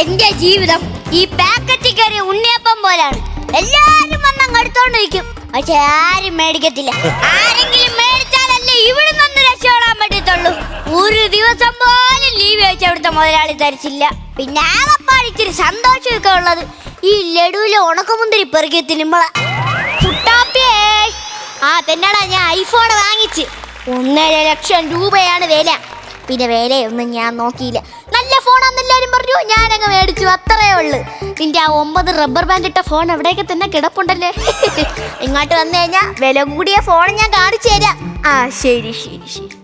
എന്റെ ജീവിതം ഈ പാക്കറ്റിൽ കയറിയ ഉണ്ണിയപ്പം പോലാണ്. എല്ലാരും വന്നങ്ങ് എടുത്തോണ്ടിരിക്കും, പക്ഷെ ആരും മേടിക്കത്തില്ല. ആരെങ്കിലും മേടിച്ചാലല്ലേ ഇവിടെ നിന്ന് രക്ഷപ്പെടാൻ പറ്റത്തുള്ളൂ. ഒരു ദിവസം പോലും ലീവ് വെച്ച് അവിടുത്തെ മുതലാളി തരിച്ചില്ല. പിന്നെ ആകപ്പാട് ഇച്ചിരി സന്തോഷമൊക്കെ ഉള്ളത് ഈ ലഡുവിലെ ഉണക്കമുന്തിരി പെറുക്കി തിന്നുമ്പോളാ. കുട്ടാപ്പിയേ, ആ തന്നെടാ, ഞാൻ ഐഫോൺ വാങ്ങിച്ച് 1.5 ലക്ഷം രൂപയാണ് വില. പിന്നെ വിലയൊന്നും ഞാൻ നോക്കിയില്ല. നല്ല ഫോണാന്ന് എല്ലാരും പറഞ്ഞു, ഞാനങ്ങ് മേടിച്ചു, അത്രേ ഉള്ളു. നിന്റെ ആ 9 റബ്ബർ ബാൻഡ് ഇട്ട ഫോൺ എവിടെയൊക്കെ തന്നെ കിടപ്പുണ്ടല്ലേ. ഇങ്ങോട്ട് വന്നു കഴിഞ്ഞാൽ വില കൂടിയ ഫോൺ ഞാൻ കാണിച്ചു തരാം. ആ ശരി ശരി ശരി.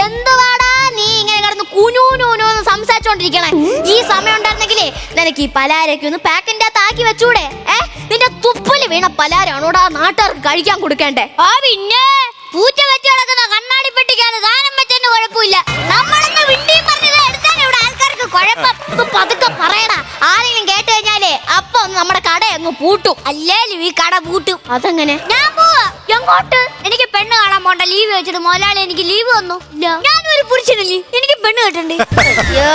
എന്തുവാടാ നീ ഇങ്ങനെ കിടന്ന് കുനൂനൂനൂന്ന് സംസാരിച്ചോണ്ടിരിക്കണേ? ഈ സമയം ഉണ്ടായിരുന്നെങ്കിലേ നിനക്ക് ഈ പലാരൊക്കെ ഒന്ന് പാക്കിന്റെ അകത്ത് ആക്കി വെച്ചൂടെ? നിന്റെ തുപ്പല് വീണ പലാരാണോടാ നാട്ടുകാർക്ക് കഴിക്കാൻ കൊടുക്കേണ്ടേ? ആ പിന്നെ പൂച്ച വെച്ച് കിടക്കുന്ന കണ്ണാടി പെട്ടിക്കാണ് ദാനം വെച്ചതിന് കുഴപ്പമില്ല. നമ്മളൊന്ന് വിണ്ടി പറഞ്ഞത് എടുത്താൽ ഇവിടെ ആൾക്കാർക്ക് കുഴപ്പം. പതുക്കെ പറയടാ, ആരെങ്കിലും കേട്ട് കഴിഞ്ഞാലേ അപ്പൊ ഒന്ന് നമ്മുടെ കട അങ്ങ് പൂട്ടും. അല്ലേലും ഈ കട പൂട്ടും. അതെങ്ങനെ? ഞാൻ പോവാ. എങ്ങോട്ട്? എനിക്ക് പെണ്ണ് കാണാൻ പോണ്ട. ലീവ് വെച്ചിട്ട് മുതലാളി എനിക്ക് ലീവ് വന്നു. ഞാനൊരു പുരുഷനല്ലേ, എനിക്ക് പെണ്ണ് കേട്ടണ്ടേ? അയ്യോ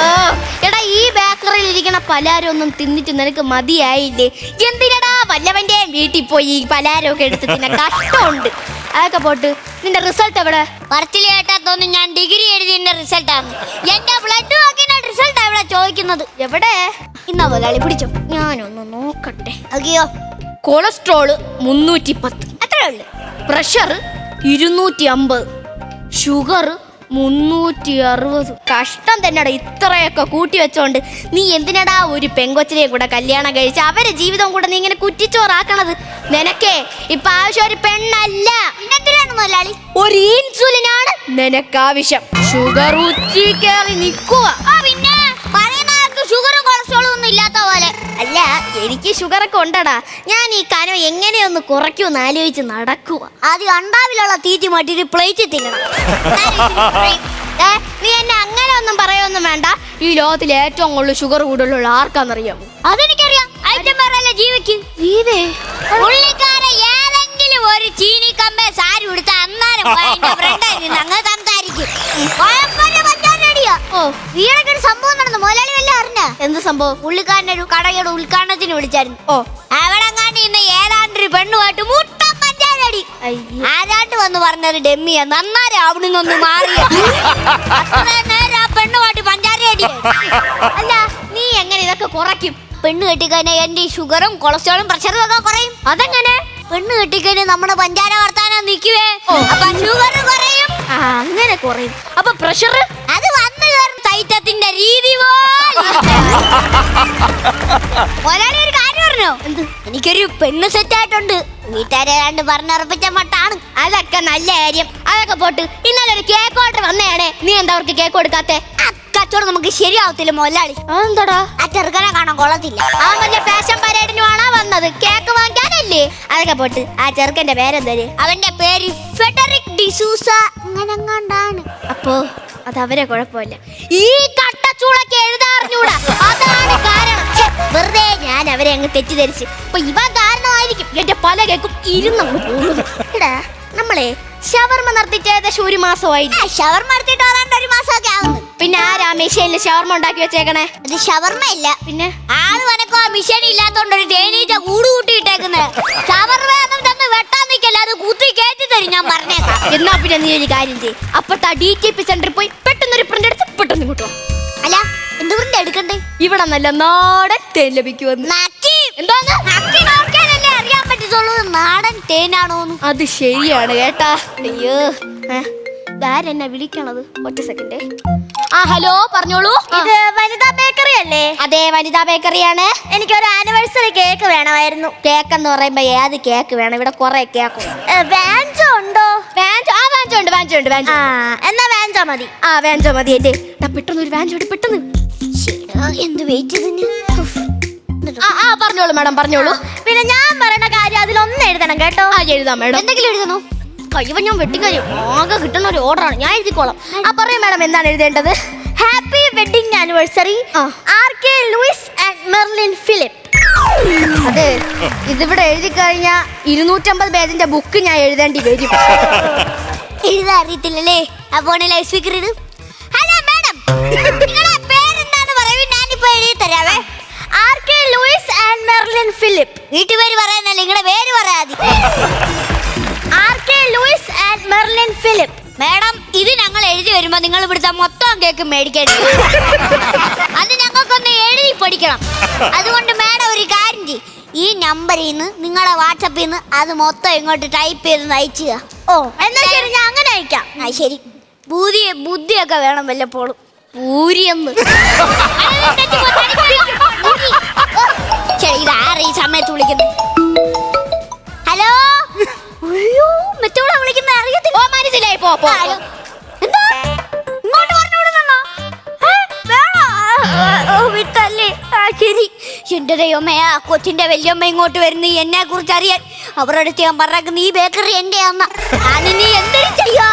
എടാ, ഈ ബേക്കറിയിൽ ഇരിക്കണ പലാരൊന്നും തിന്നിട്ട് നിനക്ക് മതിയായില്ലേ? എന്തിനടാ വല്ലവന്റെ വീട്ടിൽ പോയി ഈ പലാരൊക്കെ എടുത്ത് തിന്നെ? കഷ്ടമുണ്ട്. അതൊക്കെ പോട്ട്, നിന്റെ റിസൾട്ട് എവിടെ? പറച്ചിൽ കേട്ടാത്തോന്ന് ഞാൻ ഡിഗ്രി എഴുതിന്റെ റിസൾട്ട് ആണ്. എന്റെ ബ്ലഡ് നോക്കിയ റിസൾട്ട് എവിടെ ചോദിക്കുന്നത്? എവിടെ? ഇന്നാ മുതലാളി പിടിച്ചോ, ഞാനൊന്ന് നോക്കട്ടെ. അയ്യോ, കൊളസ്ട്രോള് 310, അത്രേ ഉള്ളു. Pressure 250, sugar 360. കഷ്ടം തന്നെടാ, ഇത്രയൊക്കെ കൂട്ടി വെച്ചോണ്ട് നീ എന്തിനടാ ഒരു പെങ്കൊച്ചിനെ കൂടെ കല്യാണം കഴിച്ച് അവരെ ജീവിതം കൂടെ നീ ഇങ്ങനെ കുറ്റിച്ചോറാക്കണത്? നിനക്കേ ഇപ്പൊ ആവശ്യം ഒരു പെണ്ണല്ല. മുതലാളി, ഒരു ഇൻസുലിനാണ് നിനക്ക് ആവശ്യം. ഷുഗർ ഉച്ചി കയറി നിൽക്കുക. പിന്നെ ഷുഗറും കൊളസ്ട്രോളും ഒന്നും ഇല്ലാത്ത പോലെ. അല്ല, എനിക്ക് ഷുഗറൊക്കെ ഉണ്ടടാ. ഞാൻ ഈ കനം എങ്ങനെയൊന്ന് കുറയ്ക്കുമെന്ന് ആലോചിച്ച് നടക്കുക. ആദ്യം അണ്ടാവിലുള്ള തീറ്റി മാറ്റിട്ട് പ്ലേറ്റ് തിന്നണം. നീ എന്നെ അങ്ങനെ ഒന്നും പറയൊന്നും വേണ്ട. ഈ ലോകത്തിൽ ഏറ്റവും കൂടുതൽ ഷുഗർ കൂടുതലുള്ള ആർക്കാന്നറിയാമോ? അതെനിക്കറിയാം. പുള്ളിക്കാരെ ഏതെങ്കിലും ഒരു ചീനി കമ്പേ സാരി കൊടുത്ത അന്നേരം അങ്ങ് സംസാരിക്കും. ഓ, വീടൊക്കെ സംഭവം നടന്നു. മുതലാളി വല്ല അറിഞ്ഞ? എന്ത് സംഭവം? പുള്ളിക്കാരൻ്റെ ഒരു കടയുടെ ഉദ്ഘാടനത്തിന് വിളിച്ചായിരുന്നു. ഓ, അവിടെ കാണ്ടി ഇന്ന് ഏതാണ്ടൊരു പെണ്ണുമായിട്ട് മുട്ട പഞ്ചാരടി. ആരാണ്ട് വന്ന് പറഞ്ഞത് ഡെമ്മിയാ. നന്നാരെ അവിടെ നിന്നൊന്ന് മാറിയ നേരം ആ പെണ്ണുമായിട്ട് പഞ്ചാരടി. അല്ല, നീ എങ്ങനെ ഇതൊക്കെ കുറയ്ക്കും? പെണ്ണ് കെട്ടിക്കഴിഞ്ഞാൽ എന്റെ ഷുഗറും കൊളസ്ട്രോളും പ്രഷറും ഒക്കെ കുറയും. അതെങ്ങനെ? പെണ്ണ് കെട്ടിക്കഴിഞ്ഞാൽ നമ്മുടെ പഞ്ചാര വർത്താനം നിൽക്കുവേ, അപ്പൊ ഷുഗർ കുറയും. അങ്ങനെ കുറയും. അപ്പൊ പ്രഷർ അത് വന്നു കയറും തൈറ്റത്തിന്റെ രീതി പോലാണ്. ഒരു കാര്യം പറഞ്ഞോ? എന്ത്? എനിക്കൊരു പെണ്ണ് സെറ്റ് ആയിട്ടുണ്ട്. വീട്ടുകാരെ കണ്ട് പറഞ്ഞുറപ്പിച്ച മട്ടാണ്. അതൊക്കെ നല്ല കാര്യം. അതൊക്കെ പോട്ട്, ഇന്നലെ ഒരു കേക്ക് ഓർഡർ വന്നേടെ. നീ എന്താ അവർക്ക് കേക്ക് കൊടുക്കാത്തെ? കച്ചവടം നമുക്ക് ശരിയാവത്തില്ല മുതലാളി. അതെന്താടാ? ആ ചെറുക്കനെ കാണാൻ കൊള്ളത്തില്ല. അവൻ വല്ല ഫാഷൻ പരേഡിനുമാണോ വന്നത്? കേക്ക് വാങ്ങാനല്ലേ? അതൊക്കെ പോട്ട്, ആ ചെറുക്കന്റെ പേരെന്തര്? അവന്റെ പേര് ഫെഡറിക് ഡിസൂസ അങ്ങനെങ്ങാണ്ടാണ്. അപ്പോ അത് അവരെ കുഴപ്പമില്ല. ഈ കട്ടച്ചൂളൊക്കെ എഴുതാറിഞ്ഞൂടാ, അതാണ് കാരണം. വെറുതെ ഞാൻ അവരെ അങ്ങ് തെറ്റിദ്ധരിച്ച്. അപ്പൊ ഇവ കാരണമായിരിക്കും എന്റെ പല കേക്കും ഇരുന്നങ്ങ് പോകുന്നത്. എടാ, നമ്മളെ ഷവർമ നടത്തിയിട്ട് ഏകദേശം 1 മാസമായി. ഷവർമ നടത്തിയിട്ട് ഏതാണ്ട് 1 മാസമൊക്കെ ആവുന്നു. പിന്നെ ആരാ മിഷനിൽ ഷവർമ ഉണ്ടാക്കി വെച്ചേക്കണേ? അത് ഷവർമ ഇല്ല. പിന്നെ ആള് വനക്കോ ആ മിഷൻ ഇല്ലാത്തോണ്ട് ഒരു തേനീച്ച കൂട് കൂട്ടിയിട്ടേക്കുന്നത്. ഷവർമ ഒന്നും തന്ന് വെട്ടാൻ നിൽക്കല്ല, അത് കുത്തി കയറ്റി തരും ഞാൻ പറഞ്ഞേക്കാം. എന്നാ പിന്നെ നീ ഒരു കാര്യം ചെയ്യും, അപ്പത്തെ DTP സെന്ററിൽ പോയി പെട്ടെന്നൊരു പ്രിന്റ് എടുത്ത് പെട്ടെന്ന് കിട്ടും. അല്ല, എന്ത് പ്രിന്റ് എടുക്കണ്ടേ? ഇവിടെ നല്ല നാടൻ തേൻ ലഭിക്കുമെന്ന്. അറിയാൻ പറ്റത്തുള്ളൂ നാടൻ തേനാണോന്ന്. അത് ശരിയാണ് കേട്ടാ. അയ്യോ, ഇതാരെന്നെ വിളിക്കണത്? ഒറ്റ സെക്കൻഡ്. ആ ഹലോ, പറഞ്ഞോളൂ. ഇത് വനിതാ ബേക്കറി അല്ലേ? അതെ, വനിതാ ബേക്കറിയാണ്. എനിക്കൊരു ആനിവേഴ്സറി കേക്ക് വേണമായിരുന്നു. കേക്ക് എന്ന് പറയുമ്പോ ഏത് കേക്ക് വേണം? ഇവിടെ കുറെ കേക്ക്. വാഞ്ചോ ഉണ്ടോ? വാഞ്ചോ? ആ വാഞ്ചോ ഉണ്ട്, വാഞ്ചോ ഉണ്ട്. വാഞ്ചോ എന്നാ വാഞ്ചോ മതി. ആ വാഞ്ചോ മതി. എന്റെ പെട്ടെന്ന് ഒരു വാഞ്ചോ പെട്ടെന്ന്. എന്ത് വെയിറ്റ് ചെയ്ത്? ആ പറഞ്ഞോളൂ മാഡം, പറഞ്ഞോളൂ. പിന്നെ ഞാൻ പറയുന്ന കാര്യം അതിലൊന്നും എഴുതണം കേട്ടോ. ആ എഴുതാം മാഡം. എന്തെങ്കിലും എഴുതണോ? കഴിവ ഞാൻ വെട്ടിക്കാര്യം ആകെ കിട്ടുന്ന ഒരു ഓർഡറാണ്, ഞാൻ എഴുതിക്കോളാം. ആ പറയൂ മാഡം, എന്താണ് എഴുതേണ്ടത്? Happy wedding anniversary RK Louis and Merlin Philip. അതെ, ഇതിവിടെ എഴുതി കഴിഞ്ഞാൽ 250 പേജിന്റെ ബുക്ക് ഞാൻ എഴുതേണ്ടി വരും. എഴുതാ അറിയത്തില്ലല്ലേ? അപ്പോൾ ലൈഫ് സ്പീക്കർ ഇടും. ഹലോ മാഡം, നിങ്ങളുടെ പേരെന്താന്ന് പറയൂ, ഞാനിപ്പോ എഴുതി തരാവേ. Merlin Philip. വീട്ടുപേര് പറയാനല്ല, നിങ്ങളുടെ പേര് പറയാതി. RK Louis and Merlin Philip. Madam, ഇത് ഞങ്ങൾ എഴുതി വരുമ്പോ നിങ്ങൾ ഇവിടുത്തെ മൊത്തം കേക്ക് മേടിക്കേണ്ടി. അത് ഞങ്ങൾക്കൊന്ന് എഴുതി പഠിക്കണം. അതുകൊണ്ട് മാഡം ഒരു കാര്യം ചെയ്യും, ഈ നമ്പറിൽ നിന്ന് നിങ്ങളെ വാട്സപ്പിൽ നിന്ന് അത് മൊത്തം ഇങ്ങോട്ട് ടൈപ്പ് ചെയ്ത് അയച്ചുക. ഓ എന്നാ ശരി, ഞാൻ അങ്ങനെ അയക്കാം. ആ ശരി. ബുദ്ധിയൊക്കെ വേണം വല്ലപ്പോഴും. പൂരിയെന്ന് ശരി, ഇതാറ് ഈ സമയത്ത് വിളിക്കുന്നത്? ഹലോ. അയ്യോ, മെത്തോളാ വിളിക്കുന്നത്, അറിയത്തില്ല. ഓ മനസ്സിലായി. പോ എന്താ ഇങ്ങോട്ട് പറഞ്ഞോടുന്നോ? വിട്ടല്ലേ? ആ ശരി. എന്റെ ദൈവമേ, ആ കൊച്ചിന്റെ വല്യമ്മ ഇങ്ങോട്ട് വരുന്നു എന്നെ കുറിച്ച് അറിയാൻ. അവരുടെ അടുത്ത് ഞാൻ പറഞ്ഞേക്കുന്ന ഈ ബേക്കറി എന്റെ അമ്മ. നീ എന്തൊരു ചെയ്യാ?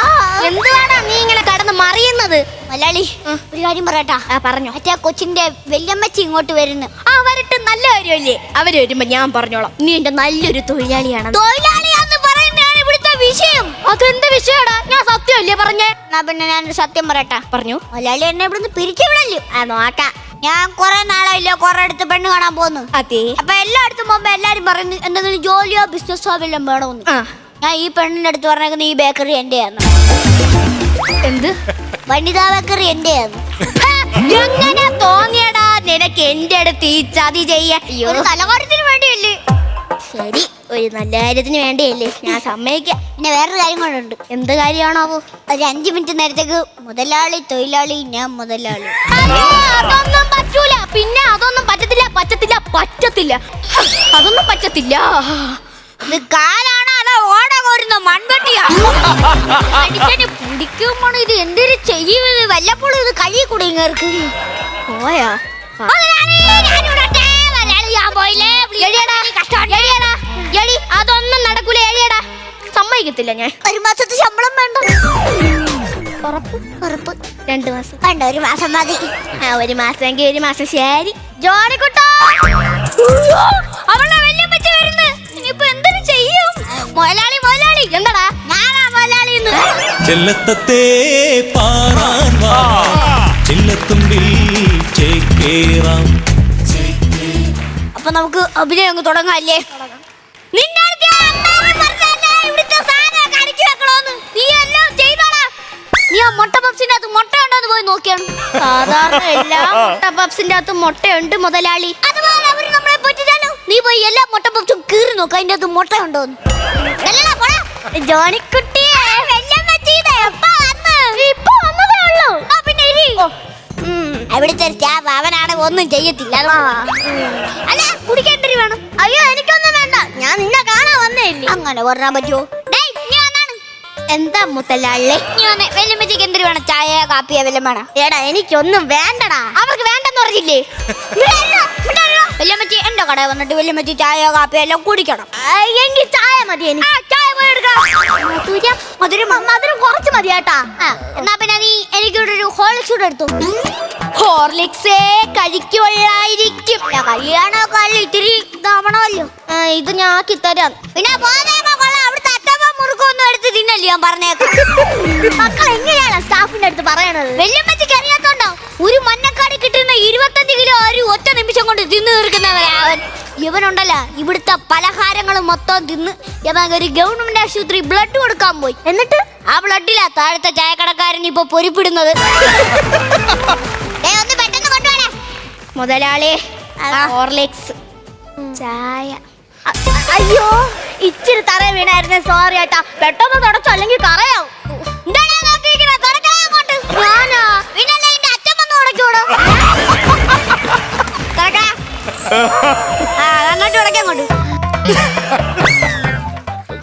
എന്തുവാണ് നീ ഇങ്ങനെ കടന്ന് മറിയുന്നത്? മലയാളി, ഒരു കാര്യം പറയട്ടാ. പറഞ്ഞു. മറ്റേ കൊച്ചിന്റെ വല്യമ്മച്ചി ഇങ്ങോട്ട് വരുന്നു. വരട്ടെ, നല്ല കാര്യമല്ലേ. അവര് വരുമ്പോ ഞാൻ പറഞ്ഞോളാം, നീ എന്റെ നല്ലൊരു തൊഴിലാളിയാണ്. തൊഴിലാളിയാന്ന് പറയുന്നതാണ് ഇവിടുത്തെ വിഷയം. അതെന്ത് വിഷയടാ? ഞാൻ സത്യമല്ലേ പറഞ്ഞേ? എന്നാ പിന്നെ ഞാനൊരു സത്യം പറയട്ടാ. പറഞ്ഞു. മലയാളി എന്നെ ഇവിടുന്ന് പിരിച്ചുവിടല്ലോ. നോക്കാം. ഞാൻ കുറെ നാളായില്ലോ കുറെ അടുത്ത് പെണ്ണ് കാണാൻ പോന്നു. അതെ. അപ്പൊ എല്ലായിടത്തും പോകുമ്പോ എല്ലാരും പറയുന്നു എന്തെങ്കിലും ജോലിയോ ബിസിനസ്സോ വല്ലതും വേണമെന്ന്. ഞാൻ ഈ പെണ്ണിന്റെ അടുത്ത് പറഞ്ഞേക്കുന്ന ഈ ബേക്കറി എന്റെയാണ്. എന്ത്? വനിതാ ബേക്കറി എന്റെയാണ്. എങ്ങനെ തോന്നിയടാ നിനക്ക് എന്റെ അടുത്ത് ഈ ചതി ചെയ്യാൻ? ഒരു കലകാര്യത്തിന് വേണ്ടിയല്ലേ? ശരി, ഒരു നല്ല കാര്യത്തിന് വേണ്ടിയല്ലേ, ഞാൻ സമ്മതിക്കാം. പിന്നെ വേറൊരു കാര്യം കൊണ്ടുണ്ട്. എന്ത് കാര്യമാണാവോ? ഒരു 5 മിനിറ്റ് നേരത്തേക്ക് മുതലാളി തൊഴിലാളി, ഞാൻ മുതലാളി. അതൊന്നും പറ്റൂല. പിന്നെ അതൊന്നും പറ്റത്തില്ല. അതൊന്നും പറ്റത്തില്ല. ഇത് കാലാണോ അതോ ഓട കോരുന്ന മൺവെട്ടിയാണോ? പിടിക്കുമ്പോൾ ഇത് എന്തൊരു ചെയ്യുന്നത്? വല്ലപ്പോഴും ഇത് കഴി കൂടെ ഇങ്ങേർക്ക് പോയാ. അതൊന്നും നടക്കൂല. എഴിയടാ, സമ്മതിക്കത്തില്ല ഞാൻ. 1 മാസത്തെ ശമ്പളം വേണ്ട. ഉറപ്പ്? 2 മാസം വേണ്ട, 1 മാസം മതി. 1 മാസമെങ്കിൽ 1 മാസം. ശരി. ജോണിക്കുട്ടാ, അവളുടെ വല്യമ്മച്ചി വരുന്നു. ഇനിയിപ്പോ എന്തൊരു ചെയ്യും? മുതലാളി എന്താടാ? ഞാനാ മുതലാളി. ചെല്ലത്തത്തെ പാറാൻ വാ, ചെല്ലത്തുമ്പിൽ ചേക്കേറാം. അപ്പൊ നമുക്ക് അഭിനയം അങ്ങ് തുടങ്ങാല്ലേ? നീ ആ മുട്ട പപ്സിന്റെ അകത്ത് മുട്ട ഉണ്ടോന്ന് പോയി നോക്കിയാണ്. സാധാരണ എല്ലാ മുട്ട പപ്സിന്റെ അകത്ത് മുട്ടയുണ്ട് മുതലാളി. അതുപോലെ അവര് നമ്മളെ പറ്റിച്ചാലോ? നീ പോയി എല്ലാ മുട്ട പപ്സും കീറി നോക്ക, അതിന്റെ അകത്ത് മുട്ട ഉണ്ടോന്ന്. ജോണിക്കുട്ടിയെ അവിടുത്തെ സ്റ്റാഫ് അവനാണ് ഒന്നും ചെയ്യത്തില്ല. അല്ല, കുടിക്കേണ്ടത് വേണം. അയ്യോ, എനിക്കൊന്നും വേണ്ട, ഞാൻ നിന്നെ കാണാൻ വന്നേ. അങ്ങനെ പറഞ്ഞാൻ പറ്റുമോ? എന്താ മുത്തലാളി? വെല്ലുമ്മച്ചിക്ക് എന്തൊരു വേണം? ചായ കാപ്പിയോ വല്ലതും വേണം? എടാ, എനിക്കൊന്നും വേണ്ടടാ. അവർക്ക് വേണ്ടെന്ന് പറഞ്ഞില്ലേ? വെല്ലുമ്മച്ചി എന്റെ കടയിൽ വന്നിട്ട് വെല്ലുമ്മച്ചി ചായയോ കാപ്പിയോ എല്ലാം കുടിക്കണം. എങ്കിൽ ചായ മതി. ചായ പോയി എടുക്കാം. മധുരം കുറച്ച് മതി കേട്ടാ. എന്നാ പിന്നെ നീ എനിക്കിവിടെ ഒരു ഹോർലിക്സ് എടുത്തു. ഹോർലിക്സേ കഴിക്കുള്ളായിരിക്കും. കല്യാണോ കള്ളി ഇത്തിരി ഇതാവണമല്ലോ. ഇത് ഞാൻ ആക്കി തരാം. പിന്നെ അവിടുത്തെ അറ്റപ്പം മുറുക്കൊന്നും എടുത്ത് തിന്നല്ലേ ഞാൻ പറഞ്ഞേക്കാം. മക്കൾ എങ്ങനെയാണ് സ്റ്റാഫിന്റെ അടുത്ത് പറയണത്? വെല്ലുമ്മച്ചിക്ക് അറിയാത്തോണ്ടോ? ഒരു മഞ്ഞക്കാടി കിട്ടുന്ന 25 കിലോ ഒരു ഒറ്റ നിമിഷം കൊണ്ട് തിന്നു തീർക്കുന്നവൻ ഇവനുണ്ടല്ലോ. ഇവിടുത്തെ പലഹാരങ്ങൾ മൊത്തം തിന്ന് ഇവൻ ഒരു ഗവൺമെന്റ് ആശുപത്രി ബ്ലഡ് കൊടുക്കാൻ പോയി. എന്നിട്ട് ആ ബ്ലഡിലാ താഴത്തെ ചായക്കടക്കാരൻ ഇപ്പൊ പൊരിപ്പിടുന്നത്. ഒന്ന് പെട്ടെന്ന് കൊണ്ടുപോണേ മുതലാളി. ഹോർലിക്സ് ചായ. അയ്യോ, ഇച്ചിരി തറ വീണായിരുന്നു. സോറി ഏട്ടാ. പെട്ടെന്ന് തുടച്ചോ, അല്ലെങ്കിൽ കറയാവും. ഞാനാ പിന്നല്ലേ എന്റെ അച്ഛൻ വന്ന് തുടച്ചോടോ. അങ്ങോട്ട് തുടക്കങ്ങോട്ട്.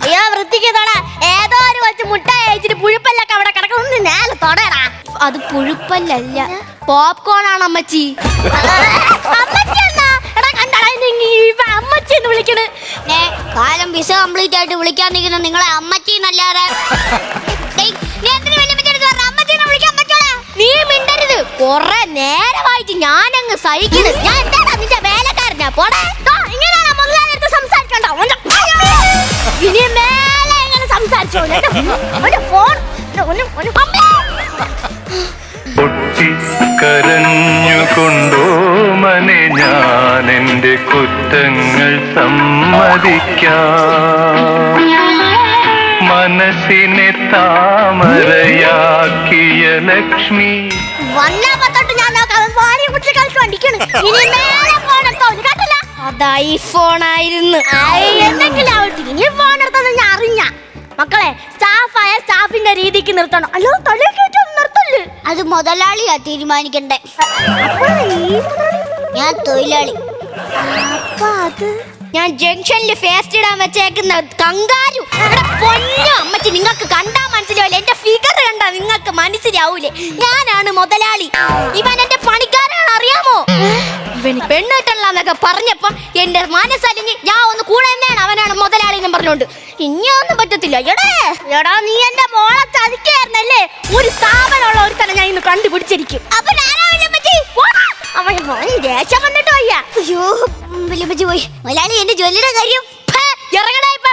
അയ്യോ, വൃത്തിക്ക് തൊട. ഏതോ ഒരു കൊച്ചു മുട്ടായി അയച്ചിട്ട് പുഴുപ്പല്ലൊക്കെ അവിടെ കിടക്കുന്നു. നേരെ തൊടടാ. അത് പുഴുപ്പല്ലല്ല, പോപ്കോൺ ആണ് അമ്മച്ചി. അമ്മച്ചി എന്ന് വിളിക്കണ്. കാലം വിസ കംപ്ലീറ്റ് ആയിട്ട് വിളിക്കാൻ നിൽക്കുന്ന നിങ്ങളെ അമ്മച്ചി എന്നല്ലാതെ നീ മിണ്ടരുത്. കൊറേ നേരമായിട്ട് ഞാനങ്ങ് സഹിക്കുന്നു. ഞാൻ എന്താടാ നിന്റെ വേലക്കാരനാ? പോടേ. ഇങ്ങനെയാണോ മുതലാളിയെടുത്ത് സംസാരിക്കണ്ടോ? ഇനി മേലെ എങ്ങനെ സംസാരിച്ചോ? ഫോൺ പൊട്ടി കരഞ്ഞുകൊണ്ടോ മനെ ഞാൻ എൻ്റെ കുറ്റങ്ങൾ സമ്മതിക്കാം. മനസ്സിനെ താമരയാക്കിയ ലക്ഷ്മി. വന്നപ്പോട്ട് ഞാൻ അത് ഐഫോണായിരുന്നു. എന്തെങ്കിലും ഫോൺ എടുത്തത് ഞാൻ അറിഞ്ഞ മക്കളെ. സ്റ്റാഫായ സ്റ്റാഫിന്റെ രീതിക്ക് നിർത്തണം. അല്ലോ തലയൊക്കെ നിർത്തല്ലേ. അത് മുതലാളിയാ തീരുമാനിക്കണ്ടേ. ഞാൻ തൊഴിലാളി. അപ്പൊ അത് ഞാൻ ജംഗ്ഷനിൽ ഫേസ്റ്റ് ഇടാൻ വെച്ചേക്കുന്ന കങ്കാരു. പൊന്നോ അമ്മച്ചി, നിങ്ങൾക്ക് കണ്ടാ മനസ്സിലാവില്ല. എന്റെ ഫിഗർ കണ്ടാ നിങ്ങൾക്ക് മനസ്സിലാവൂലേ. ഞാനാണ് മുതലാളി. ഇവൻ എന്റെ പണിക്കാരാണ്, അറിയാമോ? ഇവൻ പെണ്ണിട്ടല്ലാന്നൊക്കെ പറഞ്ഞപ്പോ എന്റെ മനസ്സലിഞ്ഞ് ഞാൻ ഒന്ന് കൂടെ തന്നെയാണ്. അവനാണ് മുതലാളി എന്ന് പറഞ്ഞോണ്ട് ഇനിയൊന്നും പറ്റത്തില്ല. എടാ നീ എന്റെ മോളെ ചതിക്കായിരുന്നല്ലേ. ഒരു സ്ഥാപനമുള്ള ഒരു തന്നെ ഞാൻ ഇന്ന് കണ്ടുപിടിച്ചിരിക്കും. അപ്പൊ ഞാനാവില്ല അമ്മച്ചി. അവൻ ദേഷ്യം വന്നിട്ടോ അയ്യാ. അയ്യോ, വലിയമ്മച്ചി പോയി. മുതലാളി, എന്റെ ജോലിയുടെ കാര്യം ഇറങ്ങടാ ഇപ്പൊ.